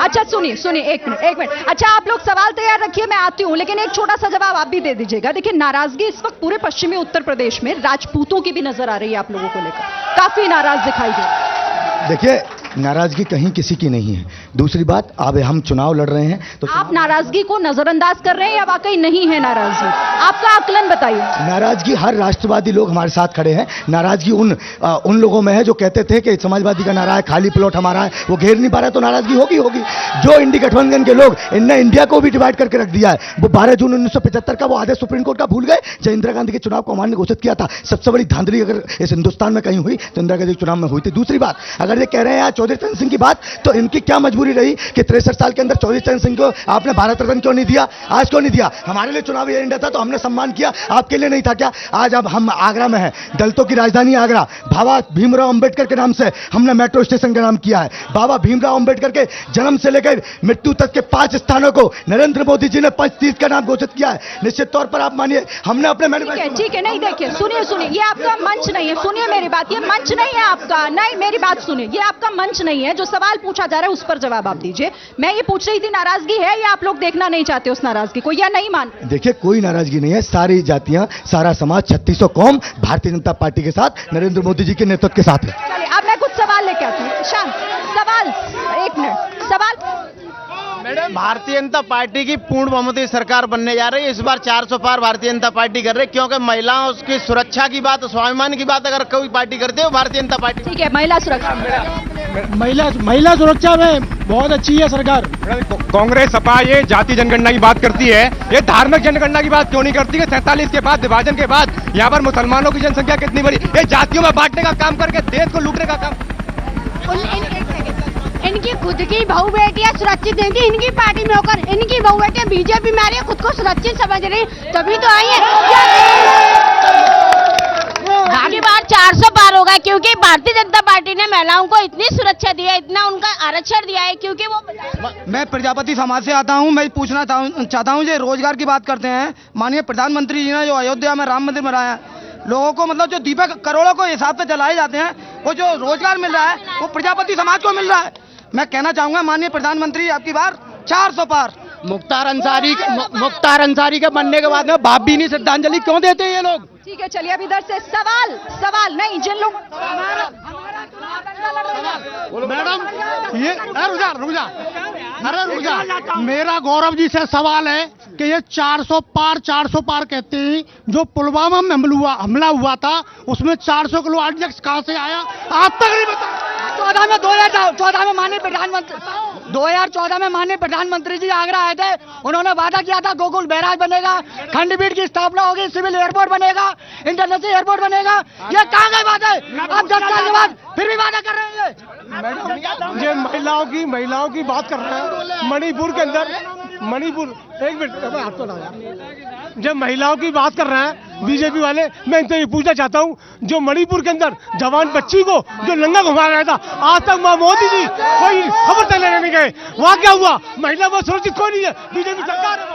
अच्छा सुनिए सुनिए, एक मिनट। अच्छा आप लोग सवाल तैयार रखिए, मैं आती हूँ, लेकिन एक छोटा सा जवाब आप भी दे दीजिएगा। देखिए नाराजगी इस वक्त पूरे पश्चिमी उत्तर प्रदेश में राजपूतों की भी नजर आ रही है आप लोगों को लेकर, काफी नाराज दिखाई दे रहे हैं। देखिए नाराजगी कहीं किसी की नहीं है। दूसरी बात, अब हम चुनाव लड़ रहे हैं तो आप नाराजगी को नजरअंदाज कर रहे हैं या वाकई नहीं है नाराजगी? आपका आकलन बताइए। नाराजगी हर राष्ट्रवादी लोग हमारे साथ खड़े हैं। नाराजगी उन लोगों में है जो कहते थे कि समाजवादी का नारा है, खाली प्लॉट हमारा है, वो घेर नहीं पा रहा, तो नाराजगी होगी। जो इंडी गठबंधन के लोग, इनने इंडिया को भी डिवाइड करके रख दिया है। वो 12 जून 1975 का वो आदेश सुप्रीम कोर्ट का भूल गए जब इंदिरा गांधी के चुनाव को हमारे घोषित किया था। सबसे बड़ी धांधली अगर इस हिंदुस्तान में कहीं हुई तो इंदिरा गांधी के चुनाव में हुई थी। दूसरी बात, अगर ये कह रहे हैं चौधरी चरण सिंह की बात, तो इनकी क्या मजबूरी रही कि 63 साल के अंदर चौधरी चरण सिंह को आपने भारत रत्न क्यों नहीं दिया? आज क्यों नहीं दिया? हमारे लिए चुनाव एजेंडा था तो हमने सम्मान किया, आपके लिए नहीं था क्या? आज अब हम आगरा में हैं, दलितों की राजधानी आगरा, बाबा भीमराव अंबेडकर के नाम से हमने मेट्रो स्टेशन का नाम किया है। बाबा भीमराव अंबेडकर के जन्म से लेकर मृत्यु तक के 5 स्थानों को नरेंद्र मोदी जी ने पंचतीर्थ का नाम घोषित किया है। निश्चित तौर पर आप मानिए हमने अपने ठीक है, नहीं देखिए, सुनिए, ये आपका मंच नहीं है। सुनिए मेरी बात, ये मंच नहीं है आपका। नहीं, मेरी बात सुनिए, ये आपका मंच नहीं है। जो सवाल पूछा जा रहा है उस पर जवाब आप दीजिए। मैं ये पूछ रही थी नाराजगी है या आप लोग देखना नहीं चाहते उस नाराजगी को, या नहीं मान? देखिए कोई नाराजगी नहीं है। सारी जातियां, सारा समाज, 3600 कौम भारतीय जनता पार्टी के साथ, नरेंद्र मोदी जी के नेतृत्व के साथ है। चलिए अब मैं कुछ सवाल लेके आती हूँ। शांत, सवाल, एक मिनट, सवाल। मैडम, भारतीय जनता पार्टी की पूर्ण बहुमती सरकार बनने जा रही है। इस बार 400 पार भारतीय जनता पार्टी कर रही है, क्योंकि महिलाओं की सुरक्षा की बात, स्वाभिमान की बात अगर कोई पार्टी करते हो भारतीय जनता पार्टी। ठीक है, महिला सुरक्षा, महिला सुरक्षा में बहुत अच्छी है सरकार। कांग्रेस सपा ये जाति जनगणना की बात करती है, ये धार्मिक जनगणना की बात क्यों नहीं करती है? 47 के बाद, विभाजन के बाद यहाँ पर मुसलमानों की जनसंख्या कितनी बड़ी, ये जातियों में बांटने का काम करके देश को लूटने का काम। इनकी खुद की बहू बेटियां सुरक्षित नहीं थी, इनकी पार्टी में होकर इनकी बहू बेटियां बीजेपी में आ रही है, खुद को सुरक्षित समझ रही, तभी तो आई है। आगे बार 400 पार होगा, क्योंकि भारतीय जनता पार्टी ने महिलाओं को इतनी सुरक्षा दी है, इतना उनका आरक्षण दिया है, क्योंकि वो। मैं प्रजापति समाज से आता हूं, मैं पूछना चाहता हूं, जो रोजगार की बात करते हैं, माननीय प्रधानमंत्री जी ने जो अयोध्या में राम मंदिर बनाया, लोगों को मतलब जो दीपक करोड़ों को हिसाब से जलाए जाते हैं, वो जो रोजगार मिल रहा है वो प्रजापति समाज को मिल रहा है। मैं कहना चाहूंगा माननीय प्रधानमंत्री आपकी बार 400 पार। मुख्तार अंसारी के बनने के बाद में भाभी नहीं श्रद्धांजलि क्यों देते हैं ये लोग? ठीक है, चलिए अब इधर से सवाल नहीं, जिन लोग मैडम ये रुक जा, मेरा गौरव जी से सवाल है कि ये 400 पार कहते हैं, जो पुलवामा में हमला हुआ था उसमें 400 किलो ऑर्डिनेंस कहां से आया आज तक नहीं बता। 2014 में माननीय प्रधानमंत्री 2014 में माननीय प्रधानमंत्री जी आगरा आए थे, उन्होंने वादा किया था गोकुल बैराज बनेगा, खंडपीठ की स्थापना होगी, सिविल एयरपोर्ट बनेगा, इंटरनेशनल एयरपोर्ट बनेगा। ये कहाँ गई बात है? अब 10 साल के बाद फिर भी वादा कर रहे हैं। मैडम ये महिलाओं की बात कर रहे हैं। मणिपुर के अंदर एक मिनट हाथ तो लगा, जब महिलाओं की बात कर रहे हैं बीजेपी वाले, मैं इनसे ये पूछना चाहता हूँ, जो मणिपुर के अंदर जवान बच्ची को जो नंगा घुमाया गया था, आज तक मोदी जी कोई खबर तक लेने नहीं गए, वहाँ क्या हुआ? महिला वो सुरक्षित कोई नहीं है, बीजेपी सरकार है।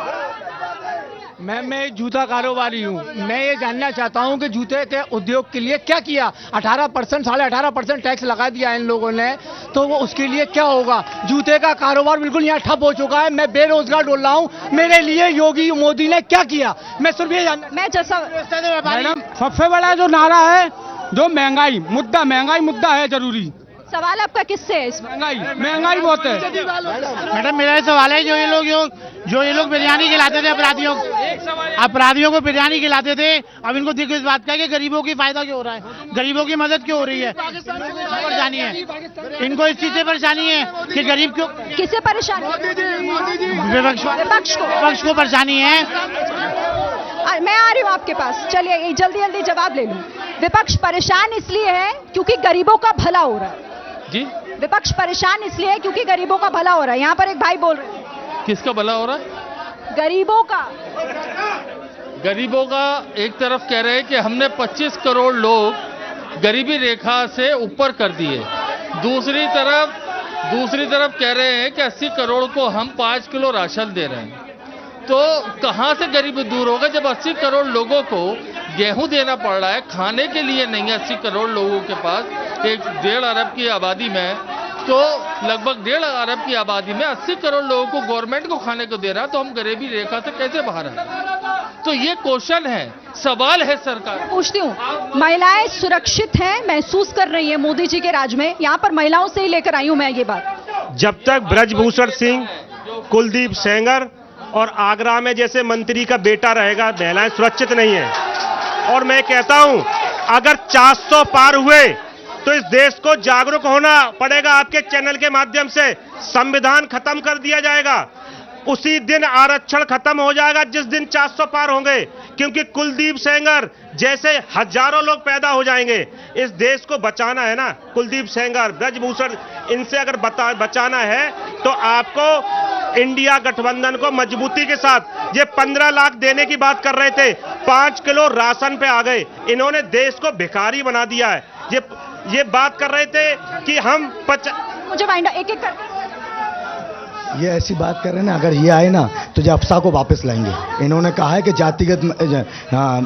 मैं एक जूता कारोबारी हूँ, मैं ये जानना चाहता हूँ कि जूते के उद्योग के लिए क्या किया? 18%, 18.5% टैक्स लगा दिया इन लोगों ने, तो वो उसके लिए क्या होगा? जूते का कारोबार बिल्कुल यहाँ ठप हो चुका है, मैं बेरोजगार डोल रहा हूँ, मेरे लिए योगी मोदी ने क्या किया? मैं सिर्फ ये जानना। मैं जैसा मैडम सबसे बड़ा जो नारा है, जो महंगाई मुद्दा है जरूरी। सवाल आपका किससे है? इस महंगाई बहुत है। मैडम मेरा ये सवाल है, जो ये लोग बिरयानी खिलाते थे अपराधियों को बिरयानी खिलाते थे, अब इनको देखो इस बात का कि गरीबों की फायदा क्यों हो रहा है, गरीबों की मदद क्यों हो रही है? परेशानी है इनको, इस चीज से परेशानी है कि गरीब क्यों, किसे परेशानी? विपक्ष को परेशानी है। मैं आ रही हूँ आपके पास, चलिए जल्दी जवाब ले लूं। विपक्ष परेशान इसलिए है क्योंकि गरीबों का भला हो रहा है जी। विपक्ष परेशान इसलिए है क्योंकि गरीबों का भला हो रहा है। यहाँ पर एक भाई बोल रहे हैं। किसका भला हो रहा है? गरीबों का। गरीबों का एक तरफ कह रहे हैं कि हमने 25 करोड़ लोग गरीबी रेखा से ऊपर कर दिए, दूसरी तरफ कह रहे हैं कि 80 करोड़ को हम 5 किलो राशन दे रहे हैं। तो कहां से गरीबी दूर होगा जब 80 करोड़ लोगों को गेहूं देना पड़ रहा है, खाने के लिए नहीं है 80 करोड़ लोगों के पास, 1.5 अरब की आबादी में। तो लगभग 1.5 अरब की आबादी में 80 करोड़ लोगों को गवर्नमेंट को खाने को दे रहा है, तो हम गरीबी रेखा से कैसे बाहर आए? तो ये क्वेश्चन है, सवाल है सरकार। पूछती हूँ, महिलाएं सुरक्षित हैं, महसूस कर रही हैं मोदी जी के राज में? यहाँ पर महिलाओं से ही लेकर आई हूँ मैं ये बात। जब तक ब्रजभूषण सिंह, कुलदीप सेंगर और आगरा में जैसे मंत्री का बेटा रहेगा, महिलाएं सुरक्षित नहीं है। और मैं कहता हूं, अगर 400 पार हुए तो इस देश को जागरूक होना पड़ेगा। आपके चैनल के माध्यम से संविधान खत्म कर दिया जाएगा, उसी दिन आरक्षण खत्म हो जाएगा जिस दिन 400 पार होंगे, क्योंकि कुलदीप सेंगर जैसे हजारों लोग पैदा हो जाएंगे। इस देश को बचाना है ना, कुलदीप सेंगर, ब्रजभूषण, इनसे अगर बचाना है तो आपको इंडिया गठबंधन को मजबूती के साथ, ये 15 लाख देने की बात कर रहे थे, 5 किलो राशन पे आ गए। इन्होंने देश को भिखारी बना दिया है। ये बात कर रहे थे कि हम मुझे माइंड एक एक कर ये ऐसी बात कर रहे हैं ना, अगर ये आए ना तो जफसा को वापस लाएंगे। इन्होंने कहा है कि जातिगत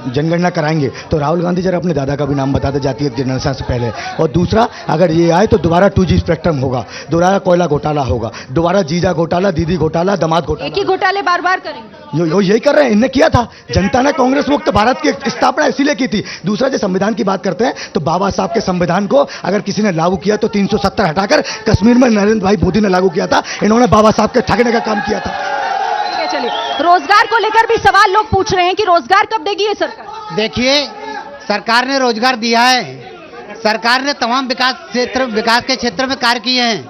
जनगणना कराएंगे, तो राहुल गांधी जरा अपने दादा का भी नाम बता दे जातिगत जनगणना से पहले। और दूसरा, अगर ये आए तो दोबारा 2G स्पेक्ट्रम होगा, दोबारा कोयला घोटाला होगा, दोबारा जीजा घोटाला, दीदी घोटाला, दामाद घोटाला। एक ही घोटाले बार बार करेंगे। यही कर रहे हैं, इनने किया था। जनता ने कांग्रेस मुक्त भारत की स्थापना इसीलिए की थी। दूसरा, जो संविधान की बात करते हैं, तो बाबा साहब के संविधान को अगर किसी ने लागू किया तो 370 हटाकर कश्मीर में नरेंद्र भाई मोदी ने लागू किया था। इन्होंने बाबा साहब के ठगने का काम किया था। चलिए, रोजगार को लेकर भी सवाल लोग पूछ रहे हैं कि रोजगार कब देगी ये सरकार? देखिए, सरकार ने रोजगार दिया है। सरकार ने तमाम विकास के क्षेत्र में कार्य किए हैं।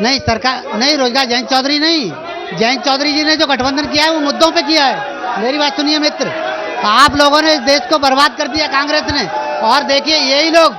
नहीं सरकार नहीं, रोजगार जयंत चौधरी नहीं, जयंत चौधरी जी ने जो गठबंधन किया है वो मुद्दों पे किया है। मेरी बात सुनिए मित्र, आप लोगों ने इस देश को बर्बाद कर दिया, कांग्रेस ने। और देखिए, यही लोग,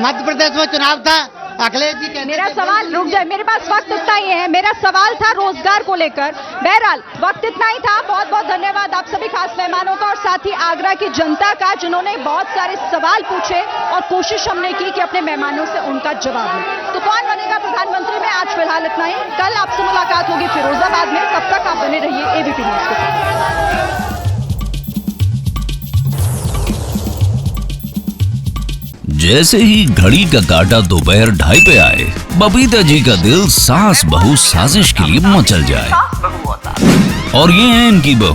मध्य प्रदेश में चुनाव था, अखिलेश जी कहते, मेरा सवाल, रुक जाए, मेरे पास वक्त इतना ही है। मेरा सवाल था रोजगार को लेकर। बहरहाल वक्त इतना ही था। बहुत बहुत धन्यवाद आप सभी खास मेहमानों का और साथ ही आगरा की जनता का, जिन्होंने बहुत सारे सवाल पूछे और कोशिश हमने की कि अपने मेहमानों से उनका जवाब दें। तो कौन बनेगा प्रधानमंत्री में आज फिलहाल इतना ही। कल आपसे मुलाकात होगी फिरोजाबाद में। तब तक आप बने रहिए एबीपी न्यूज के साथ। जैसे ही घड़ी का काटा दोपहर 2:30 पे आए, बबीता जी का दिल सास बहू साजिश के लिए मचल जाए। और ये है इनकी बहू,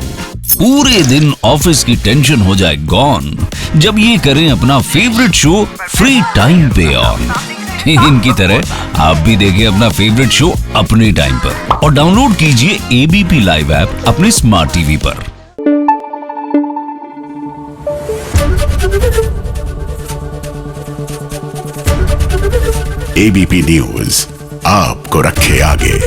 पूरे दिन ऑफिस की टेंशन हो जाए गॉन जब ये करें अपना फेवरेट शो फ्री टाइम पे ऑन। इनकी तरह आप भी देखिए अपना फेवरेट शो अपने टाइम पर और डाउनलोड कीजिए एबीपी लाइव ऐप अपने स्मार्ट टीवी पर। एबीपी न्यूज आपको रखे आगे।